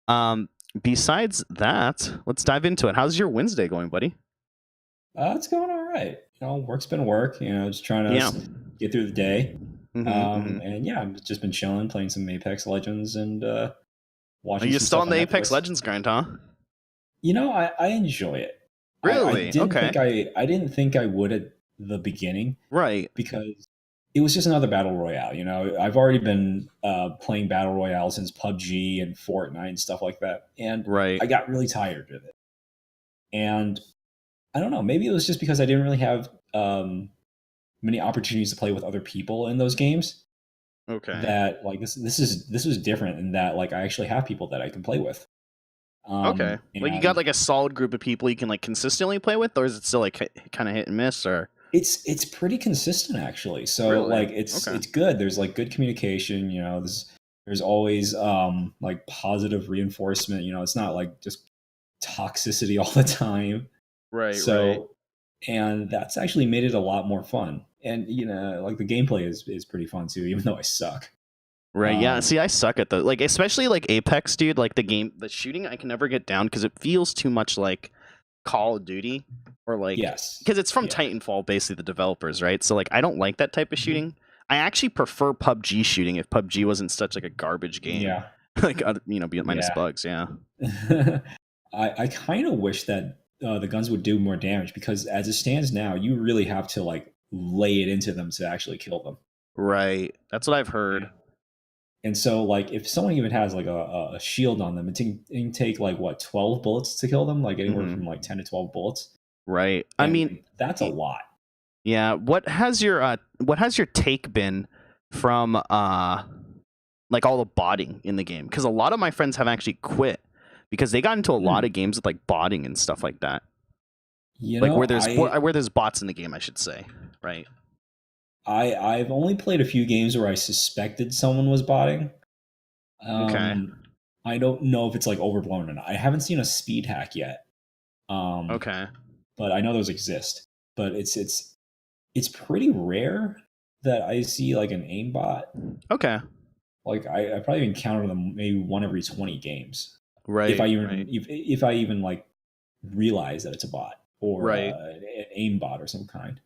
Um, Besides that, let's dive into it. How's your Wednesday going, buddy? It's going all right. Work's been work. Just trying to Yeah. get through the day. Mm-hmm. And yeah, I've just been chilling, playing some Apex Legends, and Are watching you some still stuff on the on Apex Netflix. Legends grind, huh? I enjoy it. I Really? didn't Okay. think I didn't think I would at the beginning Right. because it was just another battle royale. I've already been playing battle royale since PUBG and Fortnite and stuff like that, and Right. I got really tired of it. And I don't know, maybe it was just because I didn't really have many opportunities to play with other people in those games, Okay. that like this was different in that like I actually have people that I can play with. Okay. Like you got And like a solid group of people you can like consistently play with, or is it still like kind of hit and miss, or? it's pretty consistent actually. So Really? like it's Okay. it's good. There's like good communication, there's always like positive reinforcement, it's not like just toxicity all the time. Right. Right. So and that's actually made it a lot more fun. And like the gameplay is pretty fun too, even though I suck. Right. Yeah. Um See, I suck at the like, especially like Apex, dude. Like the shooting, I can never get down because it feels too much like Call of Duty, or like yes. because it's from Yeah. Titanfall, basically the developers, right? So like, I don't like that type of Mhm. shooting. I actually prefer PUBG shooting if PUBG wasn't such like a garbage game, Yeah. like minus Yeah. bugs. Yeah. I kind of wish that the guns would do more damage because as it stands now, you really have to like lay it into them to actually kill them. Right. That's what I've heard. And so, like, if someone even has like a shield on them, it can take like what 12 bullets to kill them, like anywhere from Hmm. like 10 to 12 bullets, Right. I mean, and that's a lot. yeah. What has your take been from like all the botting in the game? Because a lot of my friends have actually quit because they got into a lot of Hmm. games with like botting and stuff like that. You Like know, where there's bots in the game, I should say. Right. I've only played a few games where I suspected someone was botting. Okay. Um, I don't know if it's like overblown or not. I haven't seen a speed hack yet. Um, Okay. but I know those exist. But it's pretty rare that I see like an aimbot. Okay. Like I probably encounter them maybe one every 20 games, Right. Right. if I even like realize that it's a bot or Right. an aimbot or some kind.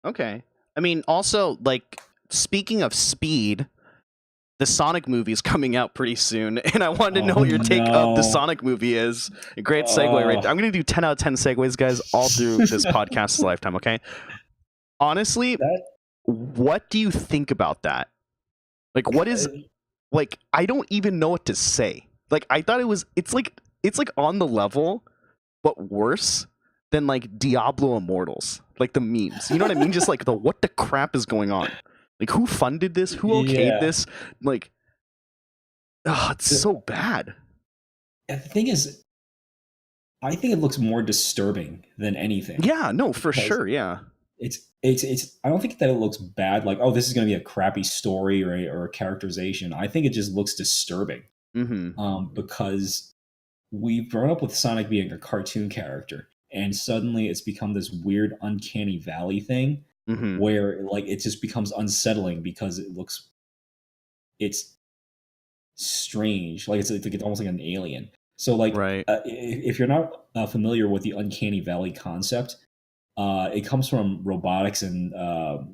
Okay. I mean, also like speaking of speed, the Sonic movie is coming out pretty soon, and I wanted to know Oh what your take of the no! Sonic movie is. A great segue right there. I'm Oh, gonna do 10 out of 10 segues, guys, all through this podcast's lifetime. Okay. Honestly, that what do you think about that? Like, what is like? I don't even know what to say. Like, I thought it was. It's like on the level, but worse than like Diablo Immortals. Like the memes. You know what I mean? Just like the what the crap is going on? Like, who funded this? Who okayed yeah. this? Like, oh, it's The, so bad. the thing is, I think it looks more disturbing than anything Yeah, no, for because sure. Yeah. it's I don't think that it looks bad, like, oh, this is going to be a crappy story or a characterization. I think it just looks disturbing, Mm-hmm. because we've grown up with Sonic being a cartoon character, and suddenly it's become this weird uncanny valley thing Mm-hmm. where like it just becomes unsettling because it's strange, like it's almost like an alien. So like Right. if you're not familiar with the uncanny valley concept, it comes from robotics and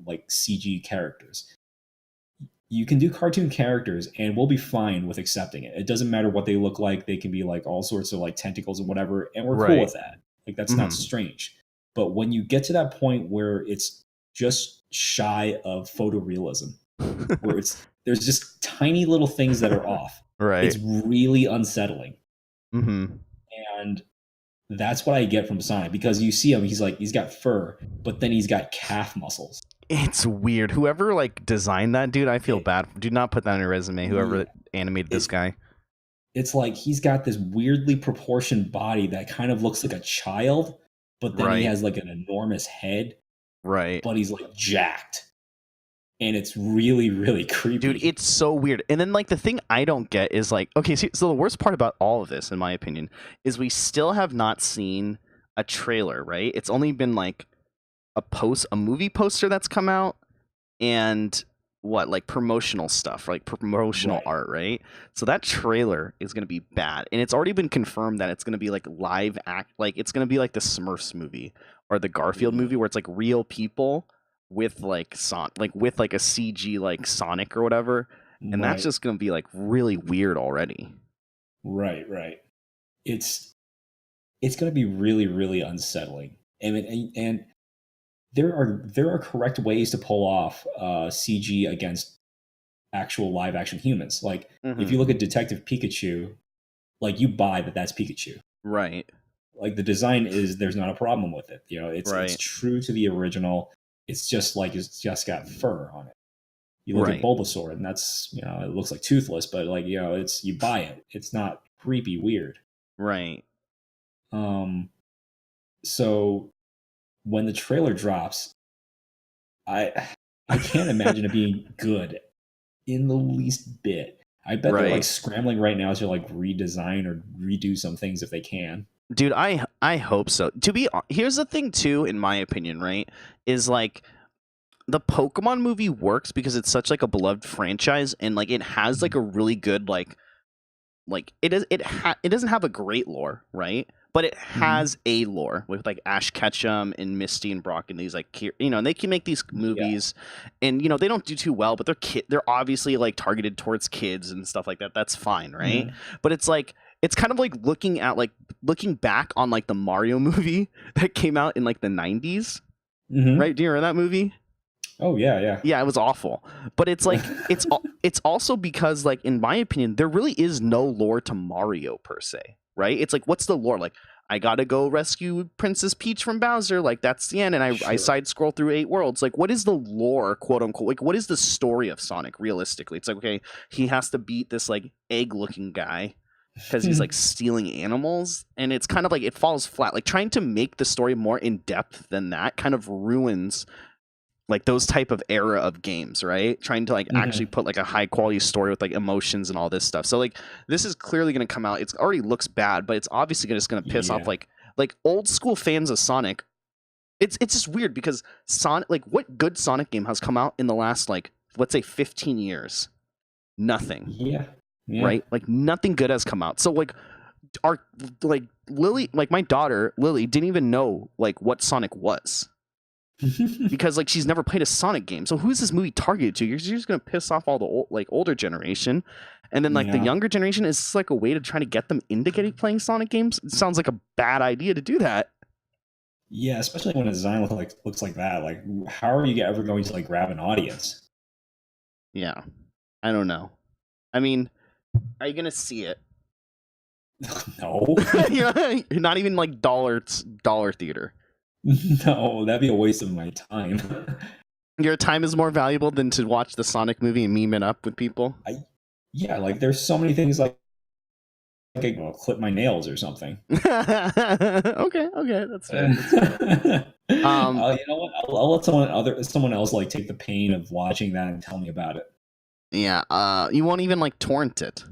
like CG characters. You can do cartoon characters and we'll be fine with accepting it. It doesn't matter what they look like. They can be like all sorts of like tentacles and whatever, and we're cool Right. with that. Like that's not Mm-hmm. strange. But when you get to that point where it's just shy of photorealism, where it's there's just tiny little things that are off, Right. it's really unsettling. Mm-hmm. And that's what I get from Sonic because you see him, he's got fur, but then he's got calf muscles. It's weird. Whoever like designed that dude, I feel It, bad. Do not put that on your resume. Whoever yeah, animated this it's guy. it's like he's got this weirdly proportioned body that kind of looks like a child, but then he Right. has like an enormous head, Right. but he's like jacked. And it's really, really Dude, creepy. it's so weird. And then like the thing I don't get is like, okay, so the worst part about all of this, in my opinion, is we still have not seen a trailer, right? It's only been like a movie poster that's come out, and what, like promotional stuff, like promotional Right. art, right? So that trailer is going to be bad, and it's already been confirmed that it's going to be like live act, like it's going to be like the Smurfs movie or the Garfield movie, where it's like real people with like like with like a CG like Sonic or whatever, and that's Right. just going to be like really weird already. Right. It's going to be really, really unsettling. And there are correct ways to pull off CG against actual live action humans. Like if Mm-hmm. you look at Detective Pikachu, like you buy that that's Pikachu. Right. Like the design is, there's not a problem with it. You know, it's Right. true to the original. It's just like it's just got fur on it. You look at Right. Bulbasaur, and that's, you know, it looks like toothless, but like, you know, it's, you buy it. It's not creepy weird. Right. So when the trailer drops, I can't imagine it being good in the least bit. I bet they're like Right. scrambling right now to like redesign or redo some things if they can. Dude, I hope so. Here's the thing too, in my opinion, right? Is like the Pokemon movie works because it's such like a beloved franchise, and like it has like a really good it doesn't have a great lore, right? But it has a lore with like Ash Ketchum and Misty and Brock and these like, you know, and they can make these movies, and you know they don't do too well, but they're obviously like targeted towards kids and stuff like that. That's fine, right? Yeah. But it's like it's kind of like looking back on like the Mario movie that came out in like the 90s, right? Do you remember that movie? Oh yeah. Yeah, it was awful. But it's like it's also because like in my opinion there really is no lore to Mario per se, right? It's like what's the lore? Like I got to go rescue Princess Peach from Bowser, like that's the end, and I Sure. side scroll through 8 worlds. Like what is the lore, quote unquote? Like what is the story of Sonic realistically? It's like okay, he has to beat this like egg-looking guy because he's like stealing animals, and it's kind of like it falls flat. Like trying to make the story more in depth than that kind of ruins like those type of era of games, right? Trying to like actually put like a high quality story with like emotions and all this stuff. So like this is clearly going to come out. It's already looks bad, but it's obviously just going to piss off like old school fans of Sonic. It's just weird because Sonic, like what good Sonic game has come out in the last like let's say 15 years? Nothing. Yeah. Right? Like nothing good has come out. So like our like Lily, like my daughter Lily didn't even know like what Sonic was. Because like she's never played a Sonic game. So who's this movie targeted to? You're just gonna piss off all the older generation, and then like the younger generation is this like a way to try to get them into playing Sonic games. It sounds like a bad idea to do that. Yeah, especially when a design looks like that. Like, how are you ever going to like grab an audience? Yeah, I don't know. I mean, are you gonna see it? No. You're not even like dollar theater. No, that'd be a waste of my time. Your time is more valuable than to watch the Sonic movie and meme it up with people. Yeah, like there's so many things like I can clip my nails or something. Okay, that's fair. You know what? I'll let someone else like take the pain of watching that and tell me about it. Yeah, you won't even like torrent it,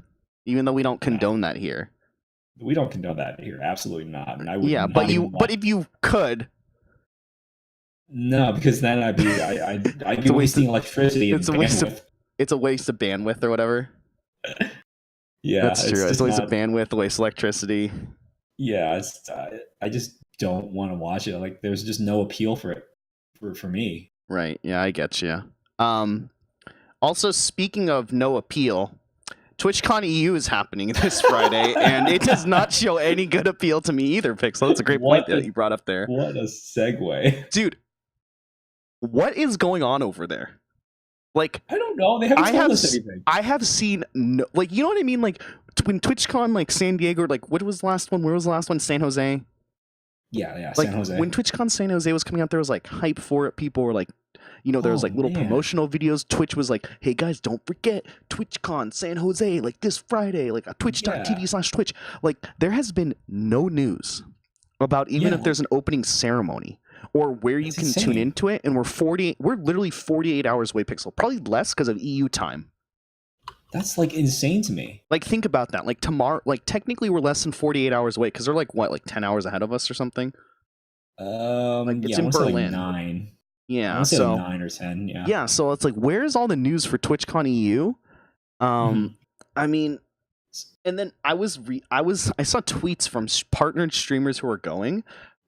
even though we don't condone that here. We don't condone that here. Absolutely not. And I would but if you could. No, because then I'd be wasting electricity. It's a waste of bandwidth or whatever. Yeah, that's true. It's a waste of bandwidth, a waste of electricity. Yeah, I just don't want to watch it. Like, there's just no appeal for it for me. Right. Yeah, I get you. Also, speaking of no appeal, TwitchCon EU is happening this Friday, and it does not show any good appeal to me either, Pixel. That's a great point that you brought up there. What a segue. Dude, what is going on over there? Like, I don't know. They haven't told us anything. I have seen no, like, you know what I mean? Like when TwitchCon, like San Diego, like what was the last one? Where was the last one? San Jose. Yeah, like, San Jose. When TwitchCon San Jose was coming out, there was like hype for it. People were like, you know, there was like little promotional videos. Twitch was like, hey guys, don't forget TwitchCon San Jose, like this Friday, like twitch.tv/Twitch. Like there has been no news about even if there's an opening ceremony or where you can tune into it. And we're literally 48 hours away, Pixel. Probably less because of EU time. That's like insane to me. Like think about that. Like tomorrow, like technically we're less than 48 hours away because they're like what, like 10 hours ahead of us or something. Like it's in Berlin. Like 9. I Yeah, would say like so 9 or 10. Yeah. yeah, so it's like, where's all the news for TwitchCon EU? Mhm. I mean, and then I saw tweets from partnered streamers who are going,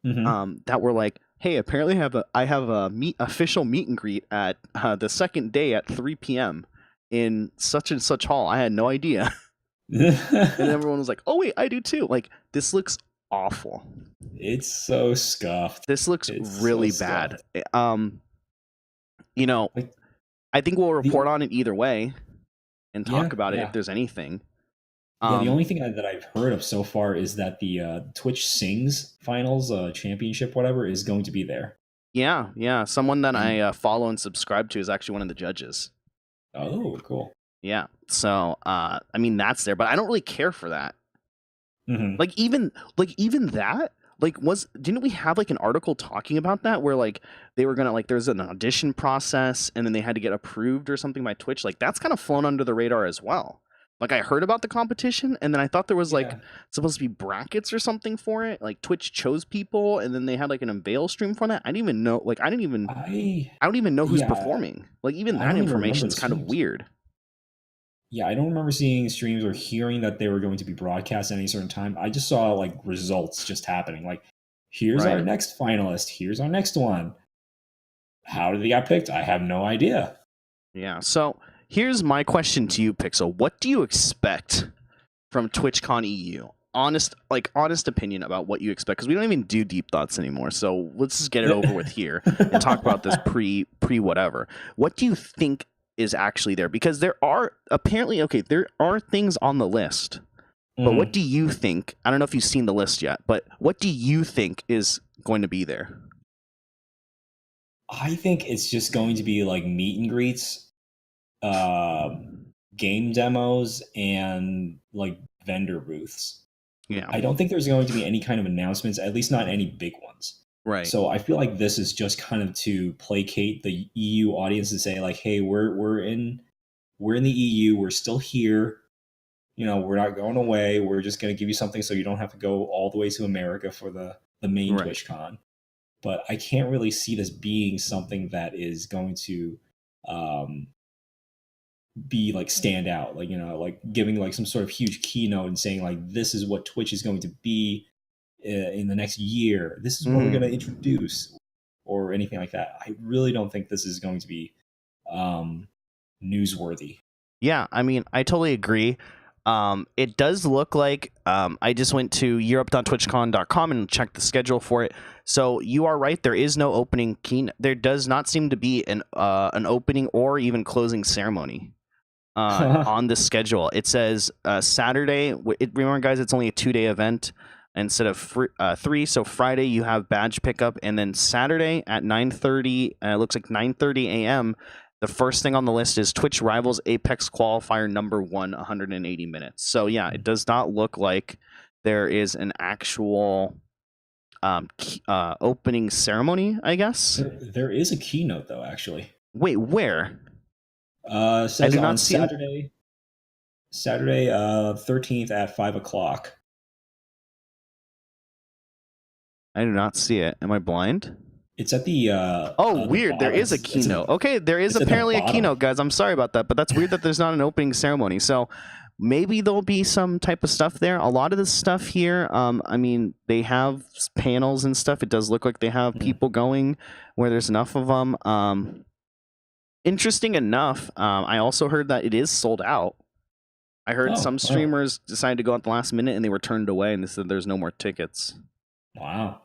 Mhm. that were like, hey, apparently I have a official meet and greet at the second day at 3 p.m. in such and such hall. I had no idea. And everyone was like, oh wait, I do too. Like, this looks awful. It's so scuffed. This looks It's so really bad. scuffed. You know, Like I think we'll the report on it either way and talk yeah, about it if yeah. there's anything. Yeah, the only thing that I've heard of so far is that the Twitch Sings finals, championship, whatever, is going to be there. Yeah. Someone that And I follow and subscribe to is actually one of the judges. oh, cool. Yeah. So, I mean, that's there, but I don't really care for that. Mhm. Like even that, like, didn't we have like an article talking about that where like they were gonna, like, there's an audition process and then they had to get approved or something by Twitch? Like, that's kind of flown under the radar as well. Like, I heard about the competition and then I thought there was like Yeah. supposed to be brackets or something for it. Like, Twitch chose people and then they had like an unveil stream for that. I didn't even know. Like, I don't even know who's Yeah, performing. Like, even I that don't even remember information's the kind of streams. weird. Yeah, I don't remember seeing streams or hearing that they were going to be broadcast at any certain time. I just saw like results just happening. Like, here's our Right. next finalist. Here's our next one. How did they get picked? I have no idea. Yeah. So here's my question to you, Pixel. What do you expect from TwitchCon EU? Honest opinion about what you expect, because we don't even do deep thoughts anymore. So let's just get it over with here and talk about this pre whatever. What do you think is actually there? Because there are things on the list. But what do you think? I don't know if you've seen the list yet, but what do you think is going to be there? I think it's just going to be like meet and greets, game demos, and like vendor booths. Yeah. I don't think there's going to be any kind of announcements, at least not any big ones. Right. So I feel like this is just kind of to placate the EU audience and say like, hey, we're in the EU, we're still here. You know, we're not going away. We're just going to give you something so you don't have to go all the way to America for the main Right. TwitchCon. But I can't really see this being something that is going to be like stand out, like, you know, like giving like some sort of huge keynote and saying like, this is what Twitch is going to be in the next year. This is what we're going to introduce, or anything like that. I really don't think this is going to be newsworthy. Yeah, I mean, I totally agree. It does look like, I just went to europe.twitchcon.com and checked the schedule for it. So you are right. There is no opening keynote. There does not seem to be an opening or even closing ceremony on the schedule. It says Saturday. Remember, guys, it's only a 2-day event instead of 3. So Friday you have badge pickup, and then Saturday at 9:30. It looks like 9:30 a.m. The first thing on the list is Twitch Rivals Apex Qualifier number 1, 180 minutes. So yeah, it does not look like there is an actual opening ceremony, I guess. There is a keynote though, actually. Wait, where? Says I do not on see Saturday 13th at 5:00. I do not see it. Am I blind? It's at the weird. There is a keynote. Okay, there is apparently a keynote, guys. I'm sorry about that, but that's weird that there's not an opening ceremony. So maybe there'll be some type of stuff there. A lot of the stuff here, I mean, they have panels and stuff. It does look like they have people going where there's enough of them. Interesting enough, I also heard that it is sold out. I heard some streamers decided to go at the last minute and they were turned away, and they said there's no more tickets. Wow.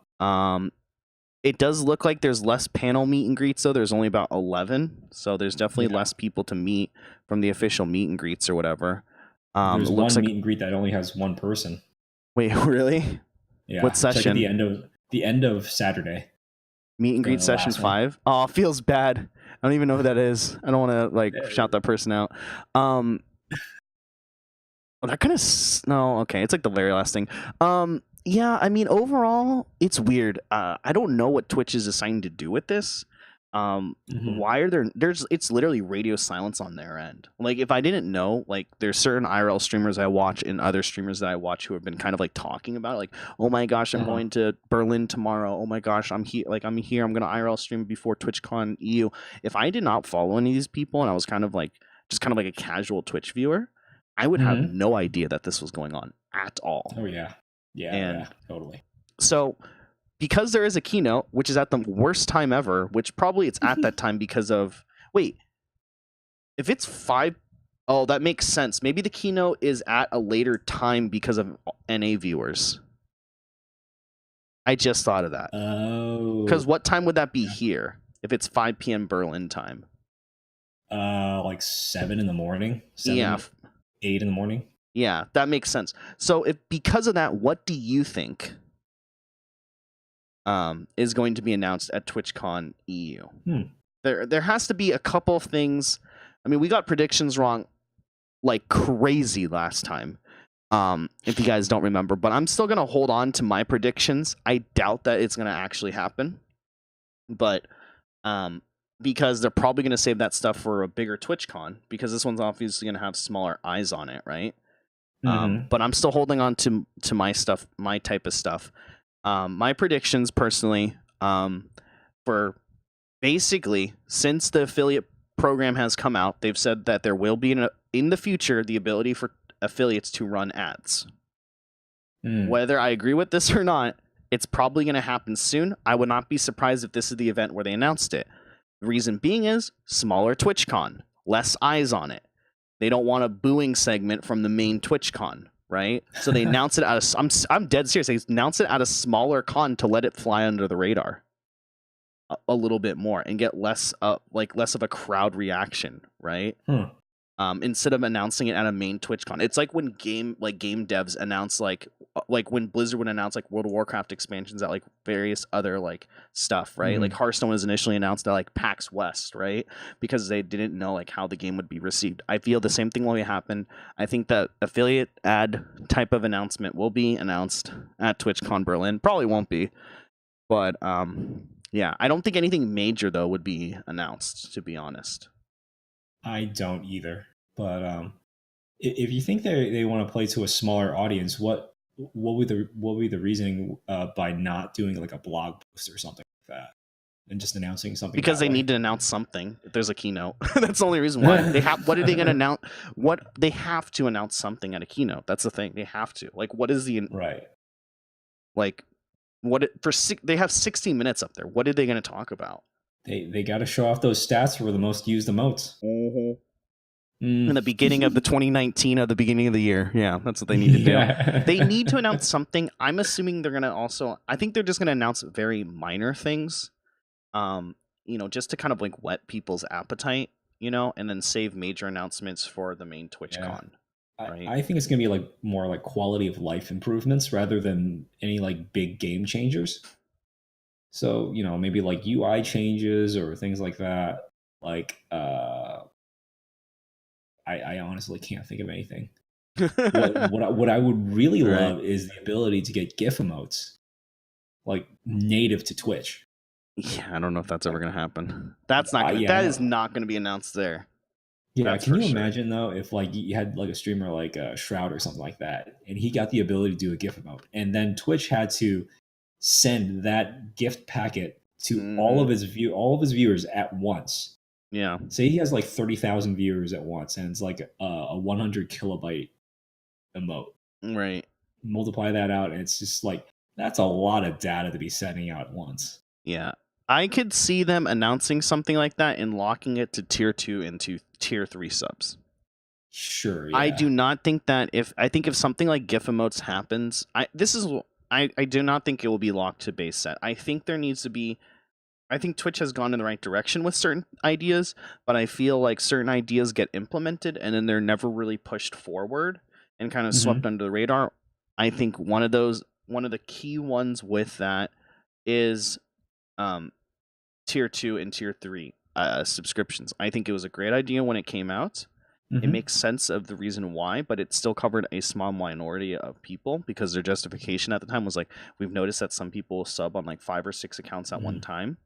It does look like there's less panel meet and greets, though. There's only about 11, so there's definitely less people to meet from the official meet and greets or whatever. There's one meet and greet that only has one person. Wait, really? Yeah. What session? Check at the end of Saturday. Meet and greet session 5. Oh, it feels bad. I don't even know who that is. I don't want to shout that person out. That kind of no. Okay, it's like the very last thing. Yeah, I mean, overall, it's weird. I don't know what Twitch is assigned to do with this. Why are it's literally radio silence on their end. Like, if I didn't know, like, there's certain IRL streamers I watch and other streamers that I watch who have been kind of like talking about it, like, oh my gosh, I'm going to Berlin tomorrow, oh my gosh, I'm here, I'm gonna IRL stream before TwitchCon EU. If I did not follow any of these people and I was kind of like a casual Twitch viewer, I would have no idea that this was going on at all. Oh yeah, totally. So because there is a keynote, which is at the worst time ever, which probably it's at that time because of... Wait, if it's 5... Oh, that makes sense. Maybe the keynote is at a later time because of NA viewers. I just thought of that. Oh. Because what time would that be here if it's 5 p.m. Berlin time? Like 7 in the morning? 8 in the morning? Yeah, that makes sense. So if because of that, what do you think is going to be announced at TwitchCon EU? There has to be a couple of things. I mean, we got predictions wrong like crazy last time, if you guys don't remember, but I'm still going to hold on to my predictions. I doubt that it's going to actually happen, but because they're probably going to save that stuff for a bigger TwitchCon, because this one's obviously going to have smaller eyes on it, right? But I'm still holding on to my stuff, my type of stuff. My predictions personally, for basically since the affiliate program has come out, they've said that there will be in the future the ability for affiliates to run ads. Whether I agree with this or not, it's probably going to happen soon. I would not be surprised if this is the event where they announced it. The reason being is smaller TwitchCon, less eyes on it. They don't want a booing segment from the main TwitchCon, right? So they announce it at I'm dead serious. They announce it at a smaller con to let it fly under the radar a little bit more and get less of a crowd reaction, right? Instead of announcing it at a main TwitchCon. It's like when game devs announce like when Blizzard would announce like World of Warcraft expansions at like various other like stuff, right? Like Hearthstone was initially announced at like PAX West, right? Because they didn't know like how the game would be received. I feel the same thing will happen. I think that affiliate ad type of announcement will be announced at TwitchCon Berlin. Probably won't be, but yeah, I don't think anything major though would be announced, to be honest. I don't either. But if you think they want to play to a smaller audience, what would the reasoning by not doing like a blog post or something like that and just announcing something? Because they need to announce something. If there's a keynote, that's the only reason why they have. What are they going to announce? What they have to announce something at a keynote. That's the thing. They have to. Like, what is the right? Like, they have 60 minutes up there. What are they going to talk about? They got to show off those stats for the most used emotes. In the beginning of the 2019 or the beginning of the year. Yeah, that's what they need to do. They need to announce something. I'm assuming they're going to also... I think they're just going to announce very minor things, just to kind of like whet people's appetite, and then save major announcements for the main TwitchCon. Right? I think it's going to be like more like quality of life improvements rather than any like big game changers. So, maybe like UI changes or things like that. Like, I honestly can't think of anything. What I would really love is the ability to get GIF emotes, like native to Twitch. Yeah, I don't know if that's ever going to happen. That's not. That is not going to be announced there. Yeah, can you imagine though if like you had like a streamer like Shroud or something like that, and he got the ability to do a GIF emote, and then Twitch had to send that gift packet to all of his viewers at once. Yeah. Say he has like 30,000 viewers at once, and it's like a 100 kilobyte emote. Right. Multiply that out, and it's just like that's a lot of data to be sending out at once. Yeah. I could see them announcing something like that and locking it to tier 2 into tier 3 subs. Sure. Yeah. I do not think that if something like GIF emotes happens, I do not think it will be locked to base set. I think there needs to be. I think Twitch has gone in the right direction with certain ideas, but I feel like certain ideas get implemented and then they're never really pushed forward and kind of swept under the radar. I think one of the key ones with that is tier 2 and tier 3 subscriptions. I think it was a great idea when it came out. It makes sense of the reason why, but it still covered a small minority of people because their justification at the time was like, we've noticed that some people sub on like 5 or 6 accounts at one time.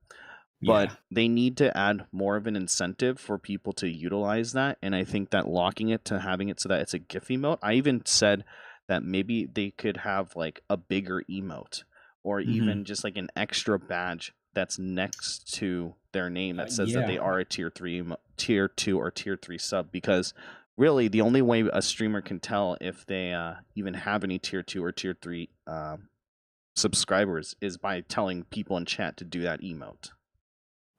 but Yeah. they need to add more of an incentive for people to utilize that. And I think that locking it to having it so that it's a GIF emote. I even said that maybe they could have like a bigger emote, or even just like an extra badge that's next to their name that says that they Yeah. are a tier 2 or tier 3 sub, because really the only way a streamer can tell if they even have any tier 2 or tier 3 subscribers is by telling people in chat to do that emote.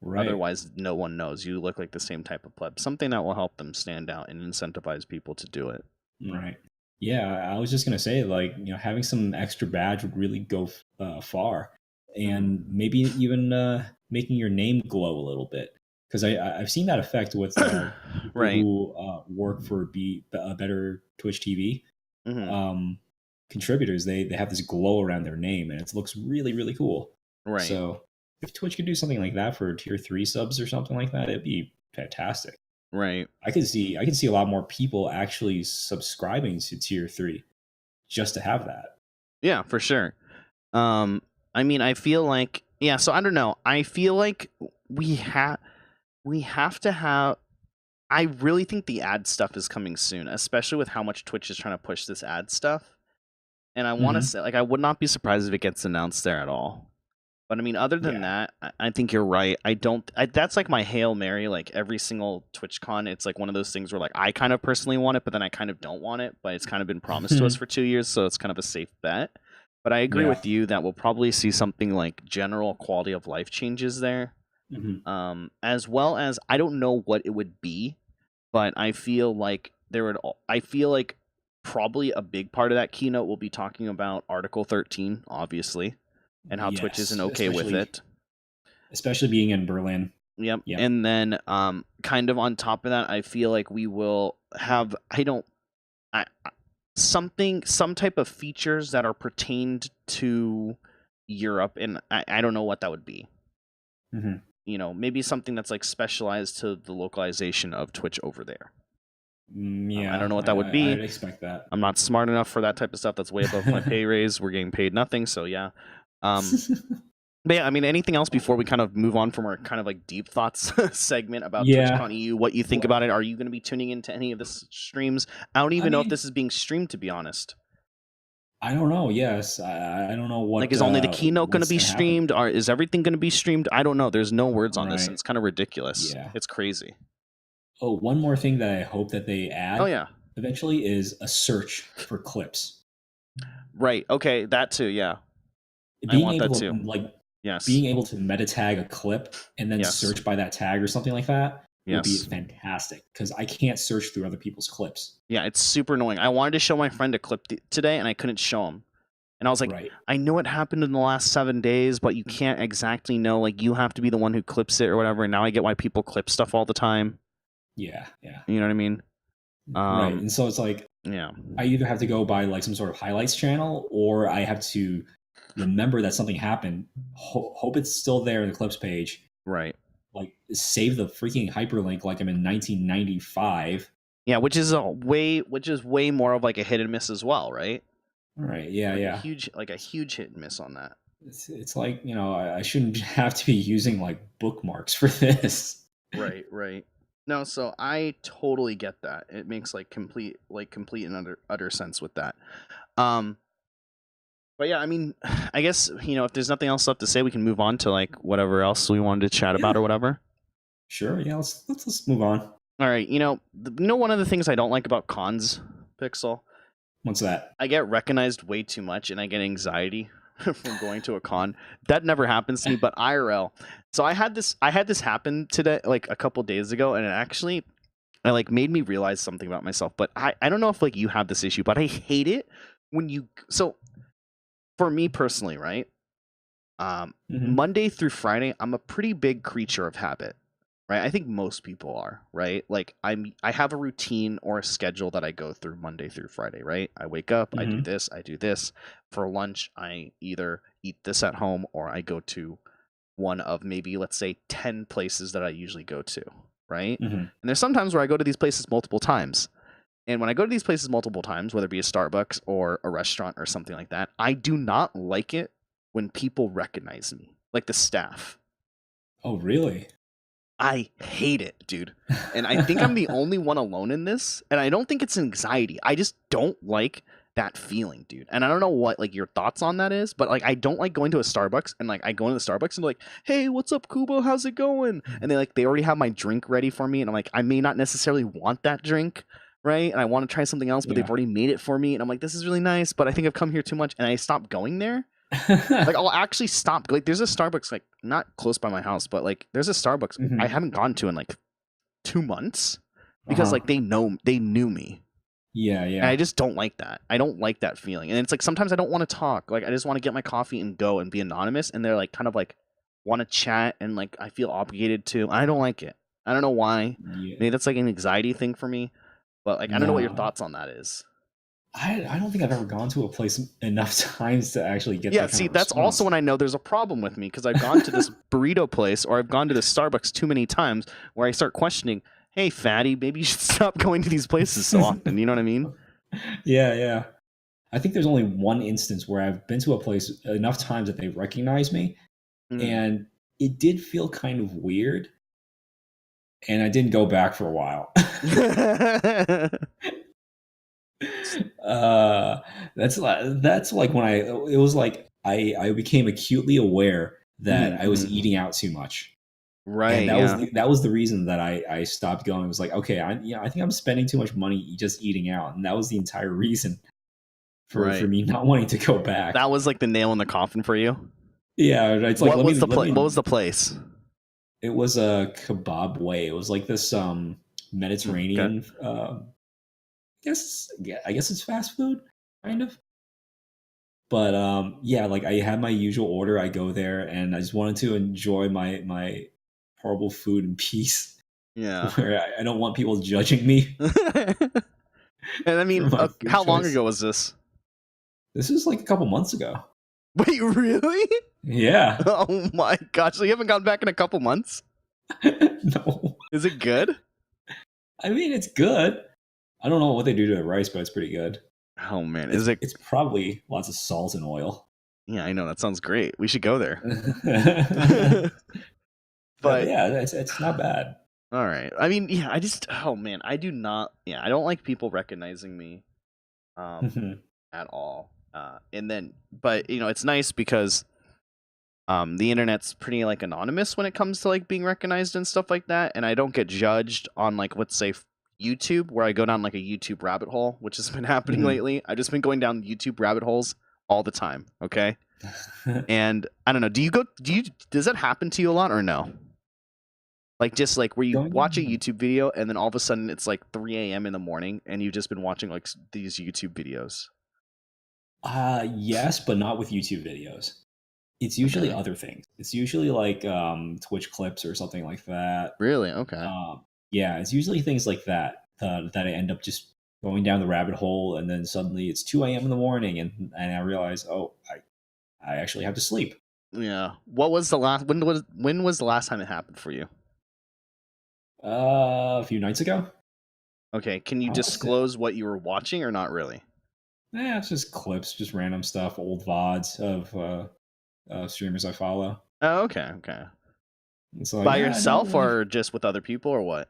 Right. Otherwise, no one knows. You look like the same type of pleb. Something that will help them stand out and incentivize people to do it. Right. Yeah, I was just gonna say, like, having some extra badge would really go far, and maybe even making your name glow a little bit. Because I've seen that effect with people Right. who work for Better Twitch TV Mm-hmm. contributors. They have this glow around their name, and it looks really really cool. Right. So if Twitch could do something like that for tier 3 subs or something like that, it'd be fantastic. Right. I can see a lot more people actually subscribing to tier 3 just to have that. Yeah, for sure. I mean, I feel like, yeah. So I don't know. I feel like we have to have. I really think the ad stuff is coming soon, especially with how much Twitch is trying to push this ad stuff. And I want to say, like, I would not be surprised if it gets announced there at all. But I mean, other than that, I think you're right. That's like my Hail Mary. Like every single TwitchCon, it's like one of those things where like I kind of personally want it, but then I kind of don't want it. But it's kind of been promised to us for 2 years, so it's kind of a safe bet. But I agree with you that we'll probably see something like general quality of life changes there, as well as I don't know what it would be, but I feel like probably a big part of that keynote will be talking about Article 13, obviously, and how Twitch isn't okay with it. Especially being in Berlin. Yep. And then kind of on top of that, I feel like we will have some type of features that are pertained to Europe, and I don't know what that would be. Maybe something that's like specialized to the localization of Twitch over there. Yeah, I don't know what that would be. I'd expect that. I'm not smart enough for that type of stuff. That's way above my pay raise. We're getting paid nothing, so yeah. But yeah, I mean, anything else before we kind of move on from our kind of like deep thoughts segment about TwitchCon EU? What you think about it? Are you going to be tuning into any of the streams? I don't even know if this is being streamed, to be honest. I don't know. Yes, I don't know what. Like, is only the keynote going to be streamed, or is everything going to be streamed? I don't know. There's no words on this, and it's kind of ridiculous. Yeah, it's crazy. Oh, one more thing that I hope that they add. Oh yeah. Eventually, is a search for clips. Right. Okay. That too. Yeah. I want that too. Being able to meta tag a clip and then search by that tag or something like that would be fantastic, because I can't search through other people's clips. Yeah, it's super annoying. I wanted to show my friend a clip today, and I couldn't show him. And I was like, I know it happened in the last 7 days, but you can't exactly know. Like, you have to be the one who clips it or whatever. And now I get why people clip stuff all the time. Yeah. You know what I mean? Right. And so it's like, I either have to go by like some sort of highlights channel, or I have to remember that something happened, hope it's still there in the clips page. Right. Like, save the freaking hyperlink like I'm in 1995. Yeah, which is way more of like a hit and miss as well, right? Right. Yeah. A huge hit and miss on that. It's like, I shouldn't have to be using like bookmarks for this. Right. No, so I totally get that. It makes like complete and utter sense with that. But yeah, I mean, I guess, if there's nothing else left to say, we can move on to like whatever else we wanted to chat about or whatever. Sure. Yeah. Let's move on. All right. One of the things I don't like about cons, Pixel. What's that? I get recognized way too much, and I get anxiety from going to a con. That never happens to me, but IRL. So I had this happen today, like a couple days ago, and it made me realize something about myself. But I don't know if like you have this issue, but I hate it when you. So for me personally, right? Monday through Friday, I'm a pretty big creature of habit. Right? I think most people are, right? Like I have a routine or a schedule that I go through Monday through Friday, right? I wake up, I do this. For lunch, I either eat this at home or I go to one of maybe, let's say, 10 places that I usually go to, right? And there's sometimes where I go to these places multiple times. And when I go to these places multiple times, whether it be a Starbucks or a restaurant or something like that, I do not like it when people recognize me, like the staff. Oh, really? I hate it, dude. And I think I'm the only one alone in this. And I don't think it's anxiety. I just don't like that feeling, dude. And I don't know what like your thoughts on that is, but like I don't like going to a Starbucks and like I go into the Starbucks and like, hey, what's up, Kubo? How's it going? And they already have my drink ready for me, and I'm like, I may not necessarily want that drink, right? And I want to try something else, but they've Yeah. already made it for me, and I'm like, this is really nice, but I think I've come here too much, and I stop going there. Like I'll actually stop. Like there's a Starbucks like not close by my house, but like there's a Starbucks I Mhm. haven't gone to in like 2 months because Uh-huh. like they knew me. Yeah, And I yeah. just don't like that. I don't like that feeling. And it's like sometimes I don't want to talk. Like I just want to get my coffee and go and be anonymous. And they're like kind of like want to chat and like I feel obligated to. I don't like it. I don't know why. Yeah. Maybe that's like an anxiety thing for me. But like I don't know what your No. thoughts on that is. I don't think I've ever gone to a place enough times to actually get Yeah, that kind see, of that's also response. when I know there's a problem with me because I've gone to this burrito place or I've gone to the Starbucks too many times where I start questioning, hey, fatty, maybe you should stop going to these places so often. You know what I mean? Yeah, yeah. I think there's only one instance where I've been to a place enough times that they recognize me, Mm. and it did feel kind of weird, and I didn't go back for a while. uh, that's like when it was like I became acutely aware that Mhm, I was mhm. eating out too much, and Right, yeah. that was the reason that I stopped going. It was like, okay, I think I'm spending too much money just eating out, and that was the entire reason for Right. me not wanting to go back. That was like the nail in the coffin for you. Yeah, it's like What was the place? it was a kebab way. It was like this Okay. Mediterranean guess yeah, I guess it's fast food kind of. But yeah, like I had my usual order. I go there and I just wanted to enjoy my horrible food in peace Yeah. where I don't want people judging me And I for mean, my food how long choice. ago was this? This was like a couple months ago. Wait, really? Yeah. Oh my gosh! So you haven't gone back in a couple months? No. Is it good? I mean, it's good. I don't know what they do to the rice, but it's pretty good. Oh man, is it? It's probably lots of salt and oil. Yeah, I know that sounds great. We should go there. But But yeah, it's not bad. all right. I mean, yeah, I just oh man, I do not. Yeah, I don't like people recognizing me, um, at all. And then, but you know, it's nice because the internet's pretty like anonymous when it comes to like being recognized and stuff like that, and I don't get judged on like let's say YouTube where I go down like a YouTube rabbit hole, which has been happening Mhm. lately. I've just been going down YouTube rabbit holes all the time. Okay, and I don't know. Does that happen to you a lot or no? Like just like where you watch a Going, YouTube video and then all of a sudden it's like 3 a.m. in the morning and you've just been watching like these YouTube videos. yes, but not with YouTube videos. It's usually Okay. other things. It's usually like Twitch clips or something like that. Really? Okay. Yeah, it's usually things like that that I end up just going down the rabbit hole, and then suddenly it's 2 a.m. in the morning, and I realize, oh, I actually have to sleep. Yeah. What was the last? When was the last time it happened for you? A few nights ago, Okay. Can you I want to say, disclose what you were watching or not really? it's just clips, just random stuff, old vods of streamers I follow. Oh, okay. Okay. And so By yeah, I don't yourself really. or just with other people or what?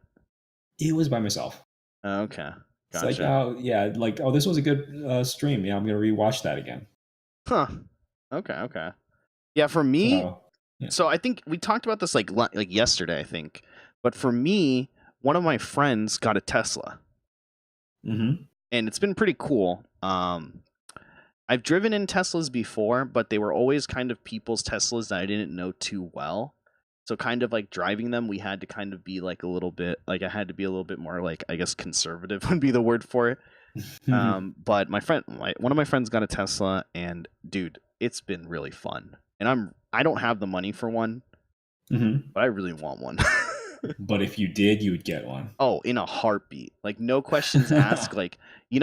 It was by myself. Oh, okay. It's like, Gotcha. oh yeah, like, oh, this was a good stream. Yeah, I'm gonna rewatch that again. Huh. Okay. Okay. Yeah. For me, So yeah. so I think we talked about this like yesterday, I think. But for me, one of my friends got a Tesla, Mm-hmm. and it's been pretty cool. I've driven in Teslas before, but they were always kind of people's Teslas that I didn't know too well. So kind of like driving them, we had to kind of be like a little bit like I had to be a little bit more like I guess conservative would be the word for it. But one of my friends got a Tesla, and dude, it's been really fun. And I don't have the money for one, Mm-hmm. but I really want one. But if you did, you would get one. Oh, in a heartbeat. Like no questions asked. Like you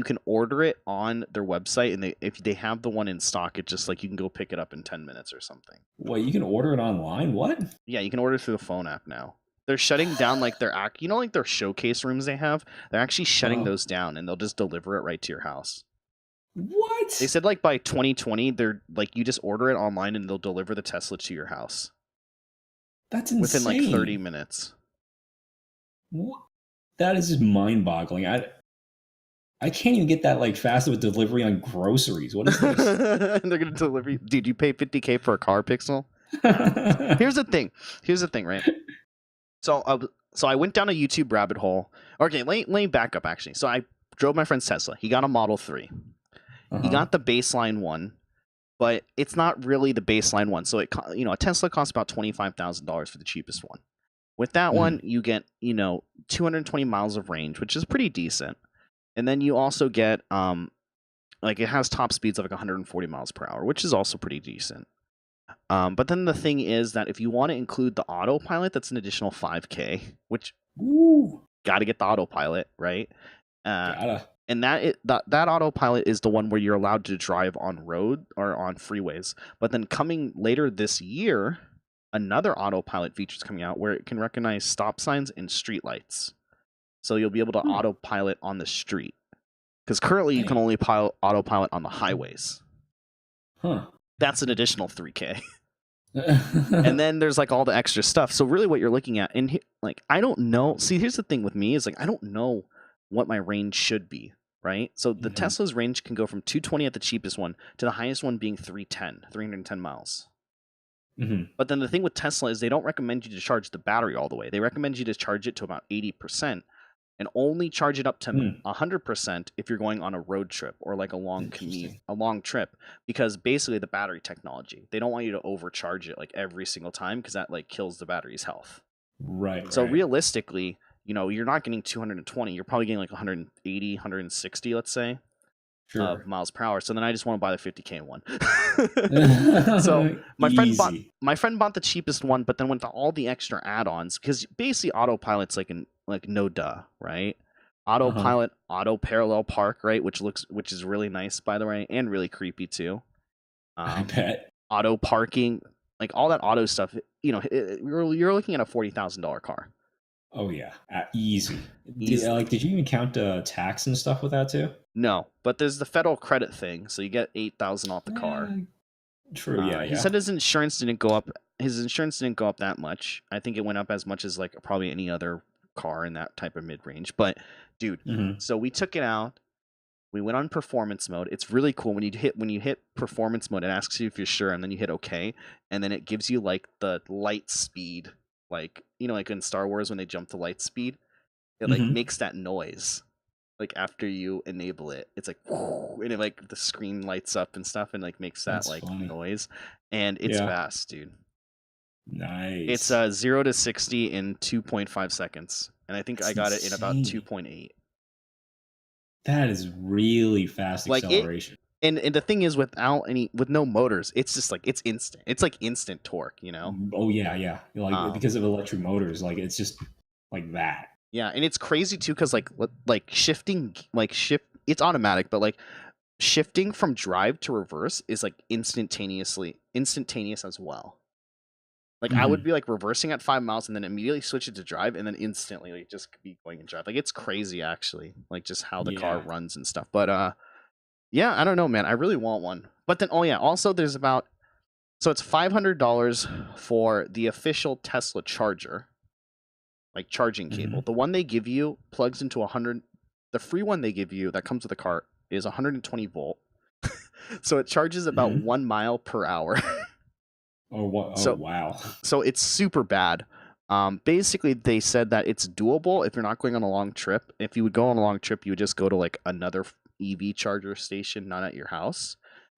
can order it on their website, and if they have the one in stock, it just like you can go pick it up in 10 minutes or something. Well, you can order it online. What? Yeah, you can order through the phone app now. They're shutting down like like their showcase rooms they have. They're actually shutting Uh, those down, and they'll just deliver it right to your house. They what? said like by 2020, they're like you just order it online and they'll deliver the Tesla to your house. That's insane. within like 30 minutes. What? That is just mind-boggling. I can't even get that like fast of a delivery on groceries. What is this? They're gonna deliver you. Dude, you pay $50K for a car, Pixel? Here's the thing, right? So I went down a YouTube rabbit hole. Okay, let me back up actually. So I drove my friend's Tesla. He got a Model 3. He got the baseline one, but it's not really the baseline one. So a Tesla costs about $25,000 for the cheapest one. With that one, you get 220 miles of range, which is pretty decent. And then you also get like it has top speeds of like 140 miles per hour, which is also pretty decent. But then the thing is that if you want to include the autopilot, that's an additional $5K, which got to get the autopilot, right? Gotta. And that autopilot is the one where you're allowed to drive on road or on freeways. But then coming later this year, another autopilot feature is coming out where it can recognize stop signs and street lights. So you'll be able to autopilot on the street. Because currently you can only autopilot on the highways. That's an additional $3K. And then there's like all the extra stuff. So really what you're looking at, and like I don't know. See, here's the thing with me is like I don't know what my range should be, right? So the Tesla's range can go from 220 at the cheapest one to the highest one being 310 miles. But then the thing with Tesla is they don't recommend you to charge the battery all the way. They recommend you to charge it to about 80% and only charge it up to 100% if you're going on a road trip or like a long commute, a long trip, because basically the battery technology, they don't want you to overcharge it like every single time because that like kills the battery's health. Right. So realistically, you're not getting 220. You're probably getting like 180, 160, let's say, of miles per hour. So then I just want to buy the 50K one. So my friend bought the cheapest one, but then went to all the extra add-ons because basically autopilot's like no duh, right? Autopilot, auto parallel park, right? Which is really nice, by the way, and really creepy too. I bet. Auto parking, like all that auto stuff. You're looking at a $40,000 car. Oh yeah, easy. Did you even count tax and stuff with that too? No, but there's the federal credit thing, so you get $8,000 off the car. True. Yeah. He said his insurance didn't go up. His insurance didn't go up that much. I think it went up as much as like probably any other car in that type of mid range. But dude, so we took it out. We went on performance mode. It's really cool when you hit performance mode. It asks you if you're sure, and then you hit OK, and then it gives you like the light speed, like like in Star Wars when they jump to light speed, it like makes that noise. Like after you enable it, it's like and it like the screen lights up and stuff and like makes that noise, and it's fast, dude. Nice. It's 0 to 60 in 2.5 seconds, and I think I got it in about 2.8. That is really fast acceleration. And the thing is, with no motors, it's just like it's instant. It's like instant torque, Oh yeah. Because of electric motors, like it's just like that. Yeah, and it's crazy too because like shifting, it's automatic, but like shifting from drive to reverse is like instantaneous as well. Like I would be like reversing at 5 miles and then immediately switch it to drive and then instantly like just be going and drive. Like it's crazy actually, like just how the car runs and stuff. But yeah, I don't know, man. I really want one. But then also there's so it's $500 for the official Tesla charger. Like charging cable. The one they give you plugs into 100. The free one they give you that comes with the car is 120 volt. So it charges about 1 mile per hour. Wow. So it's super bad. Basically, they said that it's doable if you're not going on a long trip. If you would go on a long trip, you would just go to like another EV charger station, not at your house.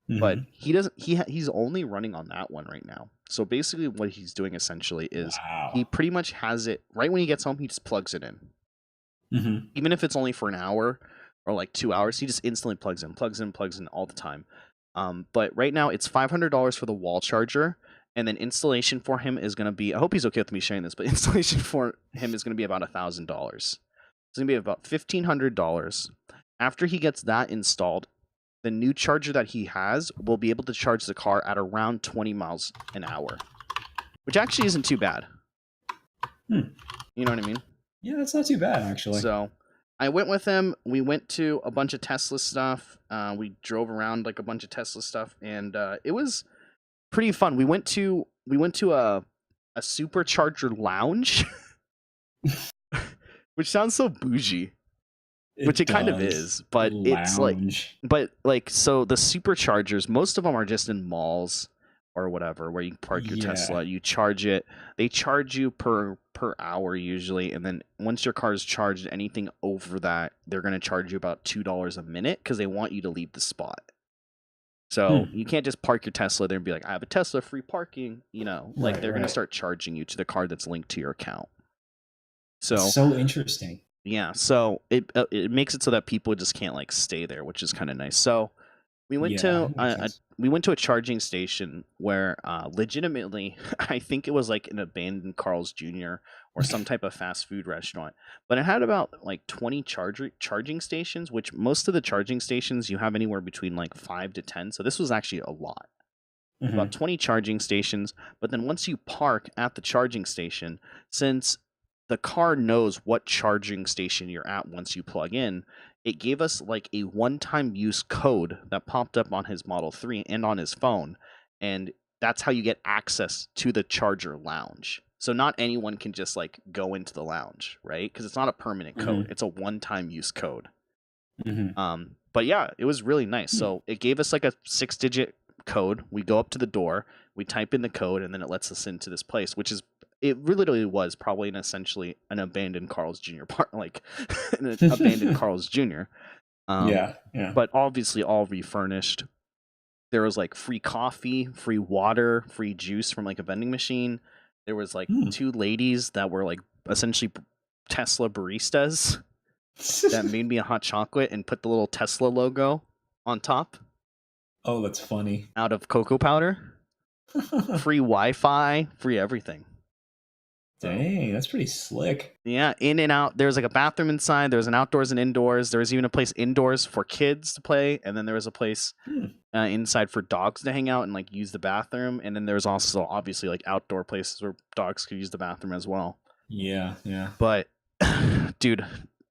But he doesn't. He's only running on that one right now. So basically, what he's doing essentially is he pretty much has it right when he gets home. He just plugs it in, even if it's only for an hour or like 2 hours. He just instantly plugs in all the time. But right now, it's $500 for the wall charger, and then installation for him is going to be. I hope he's okay with me sharing this, but installation for him is going to be about $1,000. It's going to be about $1,500. After he gets that installed, the new charger that he has will be able to charge the car at around 20 miles an hour, which actually isn't too bad. You know what I mean? Yeah, that's not too bad, actually. So I went with him. We went to a bunch of Tesla stuff. We drove around like a bunch of Tesla stuff, and it was pretty fun. We went to a supercharger lounge, which sounds so bougie. Which it kind of is, but it's like, so the superchargers, most of them are just in malls or whatever, where you can park your Tesla, you charge it. They charge you per hour usually, and then once your car is charged, anything over that, they're going to charge you about $2 a minute because they want you to leave the spot. So you can't just park your Tesla there and be like, I have a Tesla, free parking, you know, like they're going to start charging you to the card that's linked to your account. So interesting. Yeah, so it makes it so that people just can't like stay there, which is kind of nice. So we went to a charging station where legitimately I think it was like an abandoned Carl's Jr. or some type of fast food restaurant, but it had about like 20 charging stations, which most of the charging stations you have anywhere between like 5 to 10. So this was actually a lot. About 20 charging stations, but then once you park at the charging station, since the car knows what charging station you're at once you plug in, it gave us like a one-time use code that popped up on his Model 3 and on his phone, and that's how you get access to the charger lounge. So not anyone can just like go into the lounge, right? Because it's not a permanent code. It's a one-time use code. But yeah, it was really nice. So it gave us like a 6-digit code. We go up to the door, we type in the code, and then it lets us into this place, which is, it literally was probably essentially an abandoned Carl's Jr. like an abandoned Carl's Jr. But obviously all refurnished. There was like free coffee, free water, free juice from like a vending machine. There was like 2 ladies that were like essentially Tesla baristas that made me a hot chocolate and put the little Tesla logo on top. Oh, that's funny. Out of cocoa powder. Free Wi-Fi, free everything. Dang, that's pretty slick. Yeah, in and out. There was like a bathroom inside. There was an outdoors and indoors. There was even a place indoors for kids to play, and then there was a place inside for dogs to hang out and like use the bathroom. And then there was also obviously like outdoor places where dogs could use the bathroom as well. Yeah. But dude,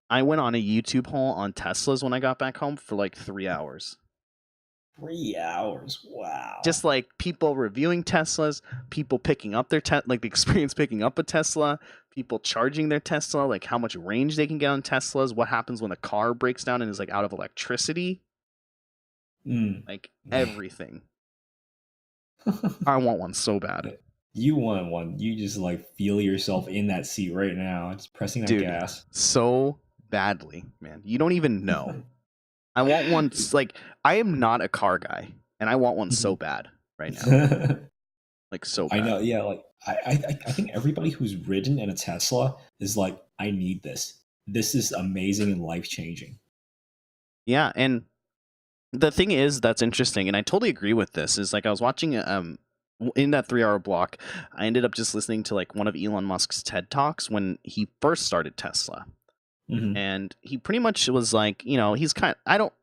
I went on a YouTube haul on Teslas when I got back home for like 3 hours. 3 hours, wow. Just like people reviewing Teslas, people picking up their like the experience picking up a Tesla, people charging their Tesla, like how much range they can get on Teslas, what happens when a car breaks down and is like out of electricity, like everything. I want one so bad. You want one. You just like feel yourself in that seat right now, just pressing that gas so badly, man. You don't even know. I want one. Like, I am not a car guy, and I want one so bad right now. Like, so bad. I know, yeah. Like, I think everybody who's ridden in a Tesla is like, I need this. This is amazing and life-changing. Yeah, and the thing is that's interesting, and I totally agree with this, is like I was watching in that 3-hour block, I ended up just listening to like one of Elon Musk's TED Talks when he first started Tesla. And he pretty much was like, you know, he's I don't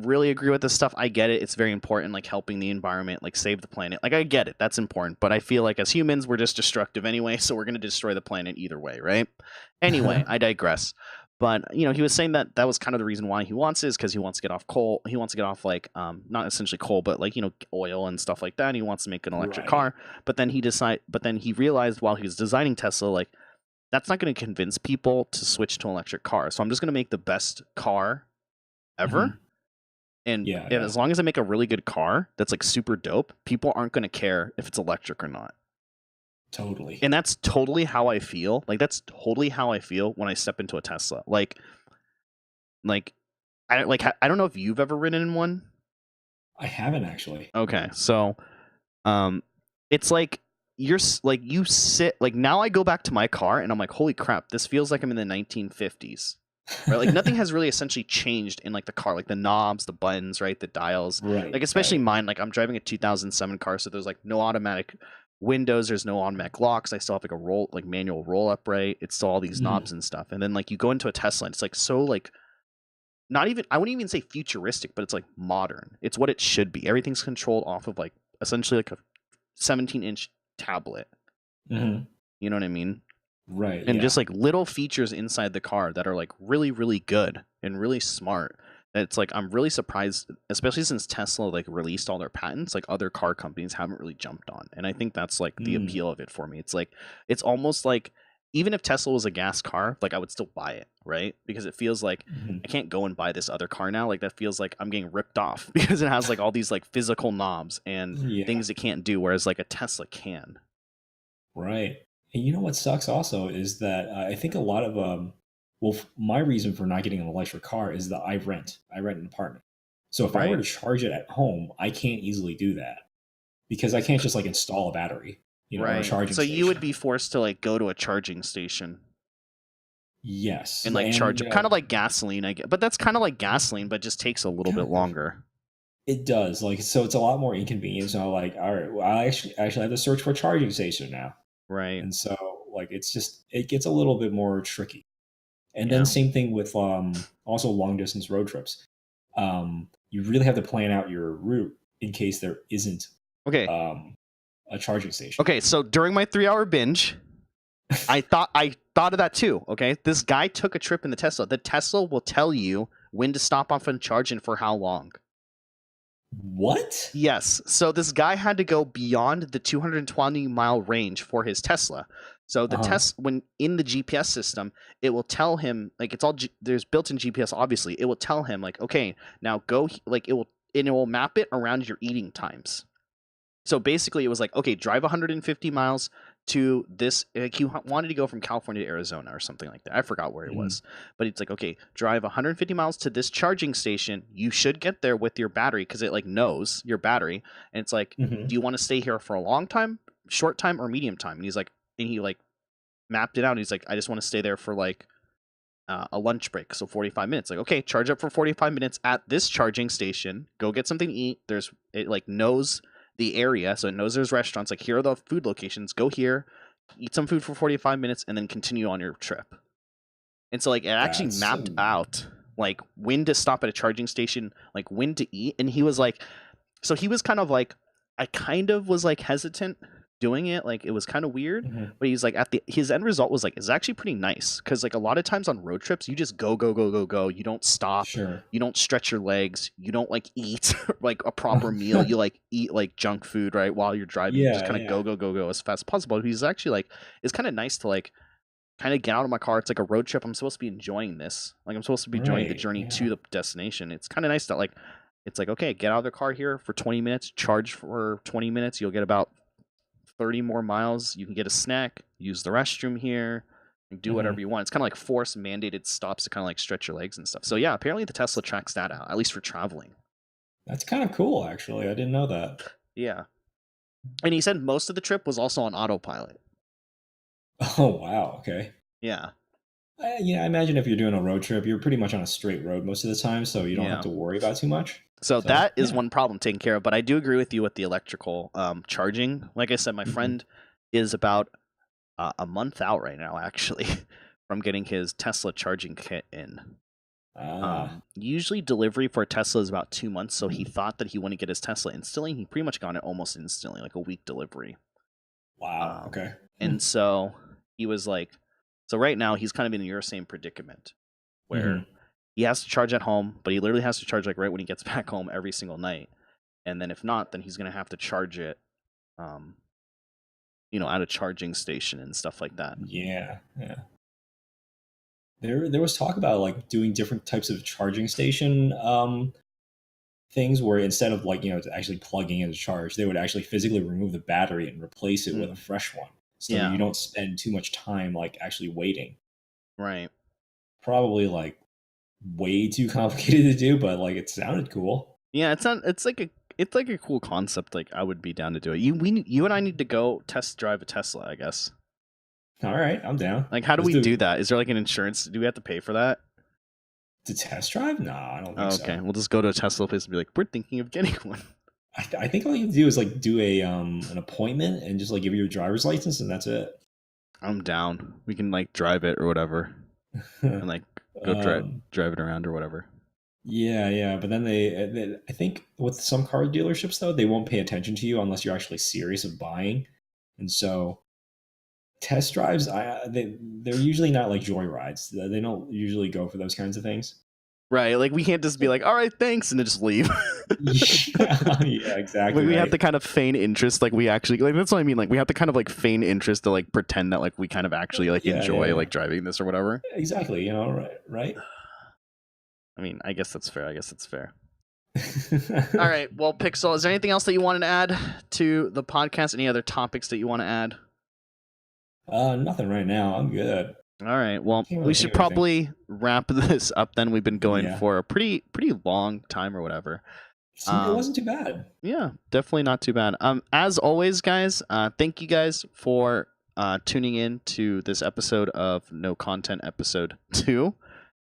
really agree with this stuff. I get it. It's very important, like helping the environment, like save the planet. Like I get it. That's important. But I feel like as humans, we're just destructive anyway. So we're going to destroy the planet either way. Right. Anyway, I digress. But, you know, he was saying that was kind of the reason why he wants it, is because he wants to get off coal. He wants to get off like, not essentially coal, but like, you know, oil and stuff like that. And he wants to make an electric car. But then he realized while he was designing Tesla, like, that's not going to convince people to switch to an electric car. So I'm just going to make the best car ever. And as long as I make a really good car that's like super dope, people aren't going to care if it's electric or not. Totally. And that's totally how I feel. Like, that's totally how I feel when I step into a Tesla. Like I don't know if you've ever ridden in one. I haven't actually. Okay. So, it's like, you sit, like, now I go back to my car and I'm like, holy crap, this feels like I'm in the 1950s. Right? Like, nothing has really essentially changed in like the car, like the knobs, the buttons, right, the dials, like especially mine. Like, I'm driving a 2007 car, so there's like no automatic windows, there's no automatic locks. I still have like a manual roll up, right? It's still all these knobs and stuff. And then like you go into a Tesla and it's like so like not even, I wouldn't even say futuristic, but it's like modern. It's what it should be. Everything's controlled off of like essentially like a 17-inch tablet. You know what I mean? Right. And just like little features inside the car that are like really, really good and really smart. It's like I'm really surprised, especially since Tesla like released all their patents, like other car companies haven't really jumped on. And I think that's like the Mm, appeal of it for me. It's like it's almost like even if Tesla was a gas car, like I would still buy it, right? Because it feels like mhm. I can't go and buy this other car now. Like that feels like I'm getting ripped off because it has like all these like physical knobs and Yeah, things it can't do, whereas like a Tesla can. right. And you know what sucks also is that I think a lot of well, my reason for not getting an electric car is that I rent an apartment. So if I were Right. to charge it at home, I can't easily do that because I can't just like install a battery, or a Right. charging So you would station. be forced to like go to a charging station Yes, and like and charge kind of like gasoline, I guess. But that's kind of like gasoline, but just takes a little bit kind of. longer. It does, like, so it's a lot more inconvenient. So I'm like, all right, well, I actually have to search for a charging station now, Right. and so like it gets a little bit more tricky. And then Yeah. same thing with also long distance road trips. You really have to plan out your route in case there isn't Okay. um a charging station. Okay. So during my 3 hour binge, I thought of that too. Okay. This guy took a trip in the Tesla. The Tesla will tell you when to stop off and charge and for how long. What? Yes. So this guy had to go beyond the 220-mile range for his Tesla. So the Uh-huh. test when in the GPS system, it will tell him like it's all there's built-in GPS. Obviously, it will tell him like, okay, now go like it will map it around your eating times. So basically, it was like, okay, drive 150 miles to this. Like he wanted to go from California to Arizona or something like that. I forgot where it Mhm. was, but it's like, okay, drive 150 miles to this charging station. You should get there with your battery because it like knows your battery, and it's like, Mhm. do you want to stay here for a long time, short time, or medium time? And he's like, and he like mapped it out. And he's like, I just want to stay there for like a lunch break, so 45 minutes. Like, okay, charge up for 45 minutes at this charging station. Go get something to eat. There's it like knows the area, so it knows there's restaurants. Like, here are the food locations. Go here, eat some food for 45 minutes, and then continue on your trip. And so like it actually That's mapped out like when to stop at a charging station, like when to eat. And he was like, so he was kind of like, I kind of was like hesitant doing it, like it was kind of weird, mhm. but he's like at the his end result was like it's actually pretty nice because like a lot of times on road trips you just go go go go go, you don't stop, Sure. you don't stretch your legs, you don't like eat like a proper meal, you like eat like junk food right while you're driving, you just Yeah, kind of yeah. go go go go as fast as possible. He's actually like it's kind of nice to like kind of get out of my car. It's like a road trip. I'm supposed to be enjoying this. Like I'm supposed to be enjoying the Right. journey Yeah. to the destination. It's kind of nice that like it's like okay, get out of the car here for 20 minutes, charge for 20 minutes. You'll get about 30 more miles. You can get a snack, use the restroom here, and do whatever Mhm. you want. It's kind of like forced mandated stops to kind of like stretch your legs and stuff. So yeah, apparently the Tesla tracks that out, at least for traveling. That's kind of cool, actually. I didn't know that. Yeah. And he said most of the trip was also on autopilot. Oh, wow. Okay. Yeah. Yeah, I imagine if you're doing a road trip, you're pretty much on a straight road most of the time, so you don't have Yeah. to worry about too much. So So, that is yeah. one problem taken care of. But I do agree with you with the electrical charging. Like I said, my Mhm. friend is about a month out right now, actually, from getting his Tesla charging kit in. Ah. Usually delivery for a Tesla is about 2 months, so he thought that he wouldn't get his Tesla instantly. He pretty much got it almost instantly, like a week delivery. Wow. Um, Okay. and so he was like, so right now he's kind of in your same predicament where Mhm. he has to charge at home, but he literally has to charge like right when he gets back home every single night. And then if not, then he's gonna have to charge it, um, at a charging station and stuff like that. Yeah. Yeah. There was talk about like doing different types of charging station things where instead of like, actually plugging in to charge, they would actually physically remove the battery and replace it with a Mm, fresh one. So you yeah, don't spend too much time like actually waiting. right. Probably like way too complicated to do, but like it sounded cool. Yeah, it's not. It's like a cool concept. Like I would be down to do it. You and I need to go test drive a Tesla. I guess. All right, I'm down. Like, how do Let's we do do that? Is there like an insurance? Do we have to pay for that? the test drive. Nah, I don't think Oh, so. okay, we'll just go to a Tesla place and be like, we're thinking of getting one. I think all you have to do is like do a an appointment and just like give you your driver's license and that's it. I'm down. We can like drive it or whatever, and like go um, drive it around or whatever. yeah, yeah, but then I think with some car dealerships though, they won't pay attention to you unless you're actually serious of buying, and so test drives, they're usually not like joyrides. They don't usually go for those kinds of things. Right, like we can't just be like, all right, thanks, and then just leave. Yeah, exactly. We have to kind of feign interest, like we actually, like that's what I mean. Like we have to kind of like feign interest to like pretend that like we kind of actually like enjoy like driving this or whatever. Exactly, right? I mean, I guess that's fair. All right, well, Pixel, is there anything else that you wanted to add to the podcast? Any other topics that you want to add? Nothing right now. I'm good. All right. Well, we should probably wrap this up then. We've been going for a pretty long time or whatever. It wasn't too bad. Yeah, definitely not too bad. As always, guys, thank you guys for tuning in to this episode of No Content episode 2.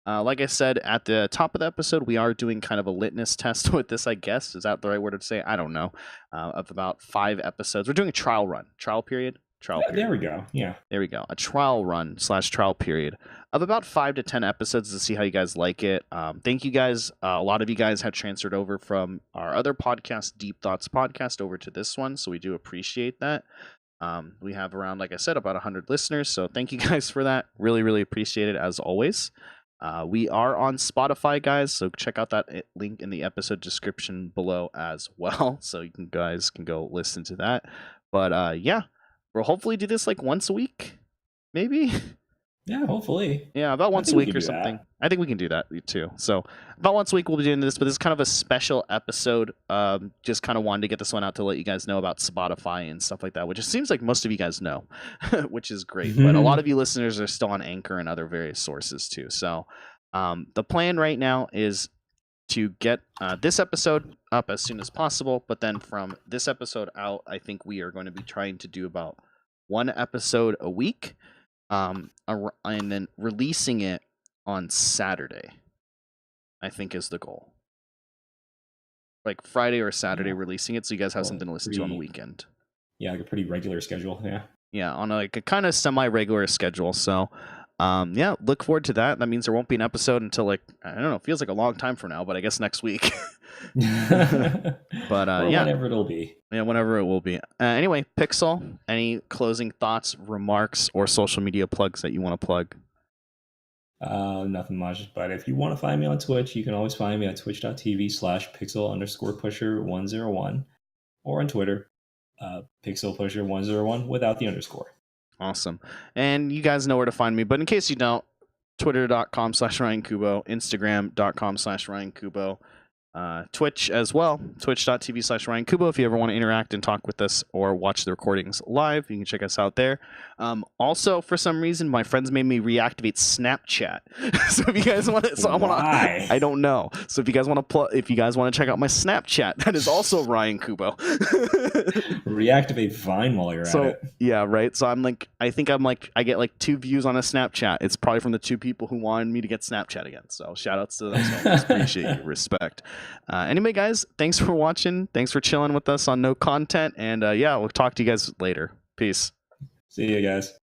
Like I said at the top of the episode, we are doing kind of a litmus test with this, I guess. Is that the right word to say? I don't know. Of about 5 episodes. We're doing a trial period. There we go. Yeah. There we go. A trial run / trial period of about 5 to 10 episodes to see how you guys like it. Thank you guys. A lot of you guys have transferred over from our other podcast, Deep Thoughts Podcast, over to this one. So we do appreciate that. We have around, like I said, about 100 listeners. So thank you guys for that. Really, really appreciate it as always. We are on Spotify, guys. So check out that link in the episode description below as well. So you guys can go listen to that. But yeah. We'll hopefully do this like once a week, maybe. Yeah, hopefully. Yeah, about once a week or something. I think we can do that too. So about once a week we'll be doing this, but this is kind of a special episode. Just kind of wanted to get this one out to let you guys know about Spotify and stuff like that, which it seems like most of you guys know, which is great. But a lot of you listeners are still on Anchor and other various sources too. So the plan right now is to get this episode up as soon as possible, but then from this episode out, I think we are going to be trying to do about 1 episode a week, and then releasing it on Saturday, I think is the goal. Like Friday or Saturday releasing it, so you guys have something to listen to on the weekend. Yeah, like a pretty regular schedule, yeah. Yeah, on like a kind of semi-regular schedule, so... yeah, look forward to that. That means there won't be an episode until like, I don't know, it feels like a long time from now, but I guess next week. But yeah, whenever it'll be. Yeah, whenever it will be. Anyway, Pixel, any closing thoughts, remarks, or social media plugs that you want to plug? Nothing much, but if you want to find me on Twitch, you can always find me at twitch.tv/pixel_pusher101 or on Twitter, pixelpusher101 without the underscore. Awesome. And you guys know where to find me, but in case you don't, twitter.com/RyanKubo, Instagram.com/RyanKubo, Twitch as well, twitch.tv/RyanKubo. If you ever want to interact and talk with us or watch the recordings live, you can check us out there. Also, for some reason, my friends made me reactivate Snapchat. So if you guys want to, I don't know. So if you guys want to check out my Snapchat, that is also Ryan Kubo. Reactivate Vine while you're at it. Yeah, right. So I get like 2 views on a Snapchat. It's probably from the 2 people who wanted me to get Snapchat again. So shout outs to those. Appreciate you. Respect. Anyway, guys, thanks for watching. Thanks for chilling with us on No Content. And yeah, we'll talk to you guys later. Peace. See you guys.